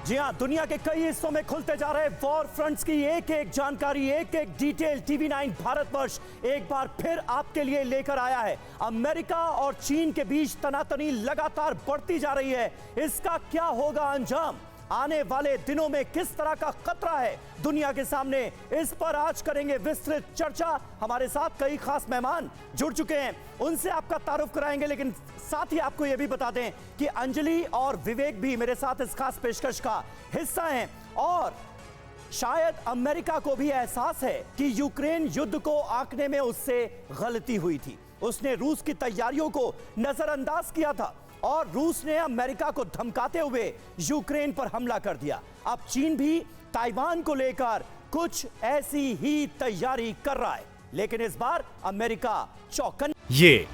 जी हां, दुनिया के कई हिस्सों में खुलते जा रहे वॉर फ्रंट्स की एक एक जानकारी, एक एक डिटेल टीवी9 भारतवर्ष एक बार फिर आपके लिए लेकर आया है। अमेरिका और चीन के बीच तनातनी लगातार बढ़ती जा रही है। इसका क्या होगा अंजाम? आने वाले दिनों में किस तरह का खतरा है दुनिया के सामने, इस पर आज करेंगे विस्तृत चर्चा। हमारे साथ कई खास मेहमान जुड़ चुके हैं, उनसे आपका तारुफ कराएंगे, लेकिन साथ ही आपको यह भी बता दें कि अंजलि और विवेक भी मेरे साथ इस खास पेशकश का हिस्सा हैं। और शायद अमेरिका को भी एहसास है कि यूक्रेन युद्ध को आंकने में उससे गलती हुई थी। उसने रूस की तैयारियों को नजरअंदाज किया था और रूस ने अमेरिका को धमकाते हुए यूक्रेन पर हमला कर दिया। अब चीन भी ताइवान को लेकर कुछ ऐसी ही तैयारी कर रहा है, लेकिन इस बार अमेरिका चौकन। ये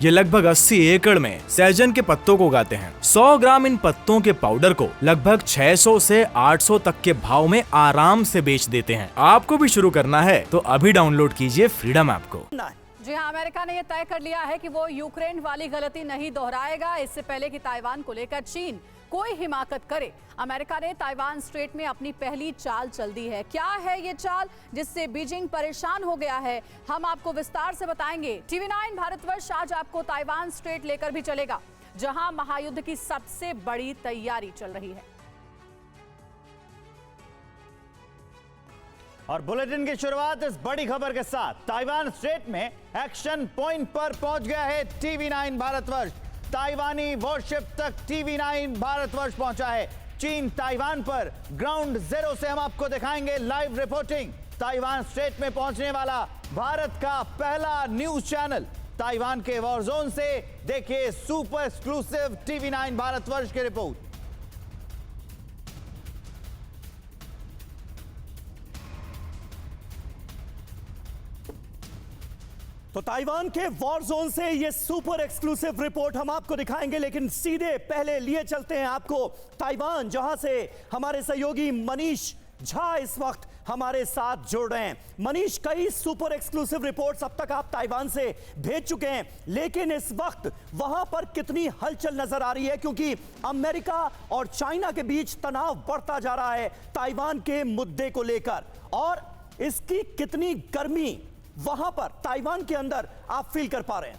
लगभग 80 एकड़ में सहजन के पत्तों को उगाते हैं। 100 ग्राम इन पत्तों के पाउडर को लगभग 600 से 800 तक के भाव में आराम से बेच देते हैं। आपको भी शुरू करना है तो अभी डाउनलोड कीजिए फ्रीडम ऐप को। जी हाँ, अमेरिका ने यह तय कर लिया है कि वो यूक्रेन वाली गलती नहीं दोहराएगा। इससे पहले कि ताइवान को लेकर चीन कोई हिमाकत करे, अमेरिका ने ताइवान स्ट्रेट में अपनी पहली चाल चल दी है। क्या है ये चाल जिससे बीजिंग परेशान हो गया है, हम आपको विस्तार से बताएंगे। टीवी9 भारतवर्ष आज आपको ताइवान स्ट्रेट लेकर भी चलेगा, जहां महायुद्ध की सबसे बड़ी तैयारी चल रही है। और बुलेटिन की शुरुआत इस बड़ी खबर के साथ। ताइवान स्ट्रेट में एक्शन पॉइंट पर पहुंच गया है टीवी9 भारतवर्ष। ताइवानी वॉरशिप तक टीवी9 भारतवर्ष पहुंचा है। चीन ताइवान पर ग्राउंड जीरो से हम आपको दिखाएंगे लाइव रिपोर्टिंग। ताइवान स्ट्रेट में पहुंचने वाला भारत का पहला न्यूज चैनल। ताइवान के वॉर जोन से देखिए सुपर एक्सक्लूसिव टीवी9 भारतवर्ष की रिपोर्ट। तो ताइवान के वॉर जोन से ये सुपर एक्सक्लूसिव रिपोर्ट हम आपको दिखाएंगे, लेकिन सीधे पहले लिए चलते हैं आपको ताइवान, जहां से हमारे सहयोगी मनीष झा इस वक्त हमारे साथ जुड़ रहे हैं। मनीष, कई सुपर एक्सक्लूसिव रिपोर्ट्स अब तक आप ताइवान से भेज चुके हैं, लेकिन इस वक्त वहां पर कितनी हलचल नजर आ रही है? क्योंकि अमेरिका और चाइना के बीच तनाव बढ़ता जा रहा है ताइवान के मुद्दे को लेकर, और इसकी कितनी गर्मी वहां पर ताइवान के अंदर आप फील कर पा रहे हैं?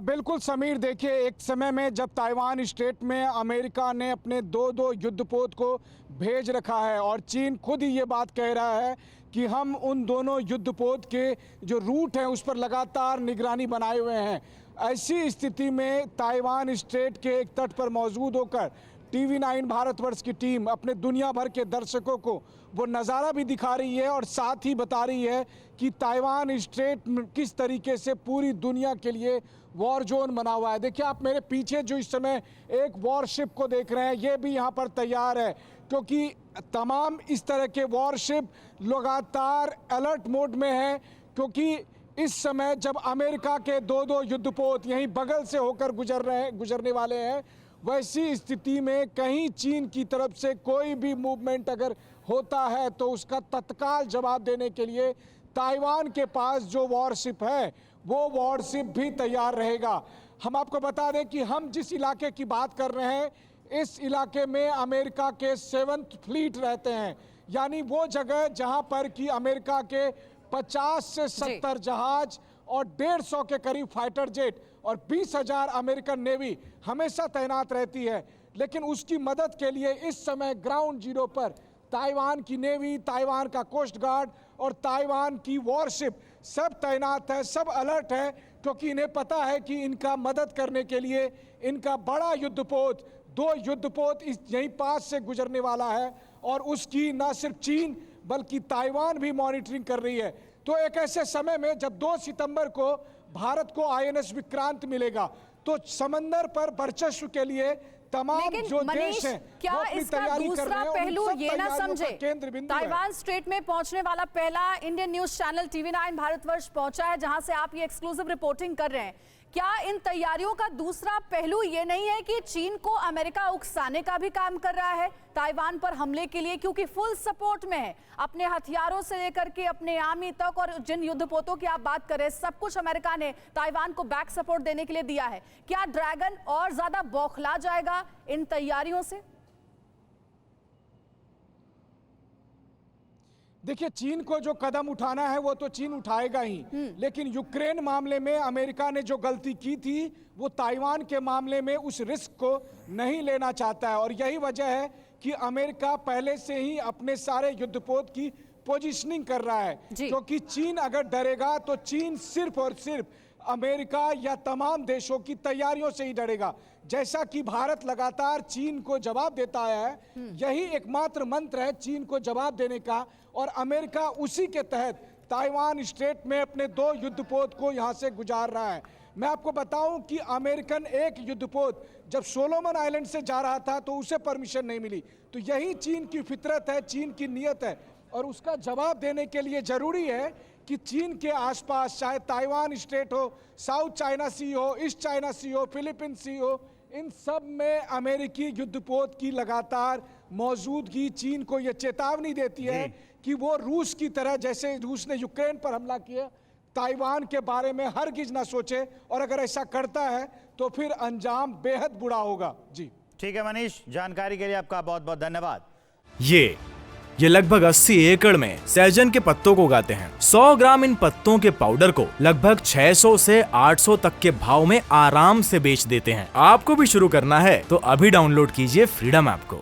बिल्कुल समीर, देखिए एक समय में जब ताइवान स्टेट में अमेरिका ने अपने दो युद्धपोत को भेज रखा है और चीन खुद ही ये बात कह रहा है कि हम उन दोनों युद्धपोत के जो रूट हैं उस पर लगातार निगरानी बनाए हुए हैं। ऐसी स्थिति में ताइवान स्टेट के एक तट पर मौजूद होकर टीवी9 भारतवर्ष की टीम अपने दुनिया भर के दर्शकों को वो नज़ारा भी दिखा रही है और साथ ही बता रही है कि ताइवान स्ट्रेट किस तरीके से पूरी दुनिया के लिए वॉर जोन बना हुआ है। देखिए आप मेरे पीछे जो इस समय एक वॉरशिप को देख रहे हैं, ये भी यहाँ पर तैयार है, क्योंकि तमाम इस तरह के वॉरशिप लगातार अलर्ट मोड में हैं। क्योंकि इस समय जब अमेरिका के दो युद्धपोत यहीं बगल से होकर गुजरने वाले हैं, वैसी स्थिति में कहीं चीन की तरफ से कोई भी मूवमेंट अगर होता है तो उसका तत्काल जवाब देने के लिए ताइवान के पास जो वॉरशिप है वो वॉरशिप भी तैयार रहेगा। हम आपको बता दें कि हम जिस इलाके की बात कर रहे हैं, इस इलाके में अमेरिका के 7th फ्लीट रहते हैं, यानी वो जगह जहां पर कि अमेरिका के 50 से 70 जहाज और 150 के करीब फाइटर जेट और 20,000 अमेरिकन नेवी हमेशा तैनात रहती है। लेकिन उसकी मदद के लिए इस समय ग्राउंड जीरो पर ताइवान की नेवी, ताइवान का कोस्ट गार्ड और ताइवान की वॉरशिप सब तैनात है, सब अलर्ट है, क्योंकि इन्हें पता है कि इनका मदद करने के लिए इनका बड़ा युद्धपोत, 2 युद्धपोत इस यहीं पास से गुजरने वाला है और उसकी न सिर्फ चीन बल्कि ताइवान भी मॉनिटरिंग कर रही है। तो एक ऐसे समय में जब 2 सितंबर को भारत को INS विक्रांत मिलेगा, तो समंदर पर वर्चस्व के लिए तमाम जो देश हैं क्या इसका दूसरा पहलू ये ना समझे, ताइवान स्ट्रेट में पहुंचने वाला पहला Indian news channel TV9 Bharatvarsh पहुंचा है, जहां से आप ये एक्सक्लूसिव रिपोर्टिंग कर रहे हैं। क्या इन तैयारियों का दूसरा पहलू ये नहीं है कि चीन को अमेरिका उकसाने का भी काम कर रहा है ताइवान पर हमले के लिए, क्योंकि फुल सपोर्ट में है, अपने हथियारों से लेकर के अपने आर्मी तक, और जिन युद्धपोतों की आप बात कर रहे हैं सब कुछ अमेरिका ने ताइवान को बैक सपोर्ट देने के लिए दिया है। क्या ड्रैगन और ज्यादा बौखला जाएगा इन तैयारियों से? देखिए, चीन को जो कदम उठाना है वो तो चीन उठाएगा ही, लेकिन यूक्रेन मामले में अमेरिका ने जो गलती की थी वो ताइवान के मामले में उस रिस्क को नहीं लेना चाहता है। और यही वजह है कि अमेरिका पहले से ही अपने सारे युद्धपोत की पोजीशनिंग कर रहा है, क्योंकि चीन अगर डरेगा तो चीन सिर्फ और सिर्फ अमेरिका या तमाम देशों की तैयारियों से ही डरेगा। जैसा कि भारत लगातार चीन को जवाब देता आया है, यही एकमात्र मंत्र है चीन को जवाब देने का, और अमेरिका उसी के तहत ताइवान स्ट्रेट में अपने 2 युद्धपोत को यहां से गुजार रहा है। मैं आपको बताऊं कि अमेरिकन एक युद्धपोत जब सोलोमन आइलैंड से जा रहा था तो उसे परमिशन नहीं मिली। तो यही चीन की फितरत है, चीन की नीयत है, और उसका जवाब देने के लिए जरूरी है कि चीन के आसपास, चाहे ताइवान स्ट्रेट हो, साउथ चाइना सी हो, ईस्ट चाइना सी हो, फिलीपीन सी हो, इन सब में अमेरिकी युद्धपोत की लगातार मौजूदगी चीन को यह चेतावनी देती है कि वो रूस की तरह, जैसे रूस ने यूक्रेन पर हमला किया, ताइवान के बारे में हरगिज ना सोचे, और अगर ऐसा करता है तो फिर अंजाम बेहद बुरा होगा। जी ठीक है मनीष, जानकारी के लिए आपका बहुत बहुत धन्यवाद। ये लगभग 80 एकड़ में सहजन के पत्तों को उगाते हैं। 100 ग्राम इन पत्तों के पाउडर को लगभग 600 से 800 तक के भाव में आराम से बेच देते हैं। आपको भी शुरू करना है तो अभी डाउनलोड कीजिए फ्रीडम ऐप को।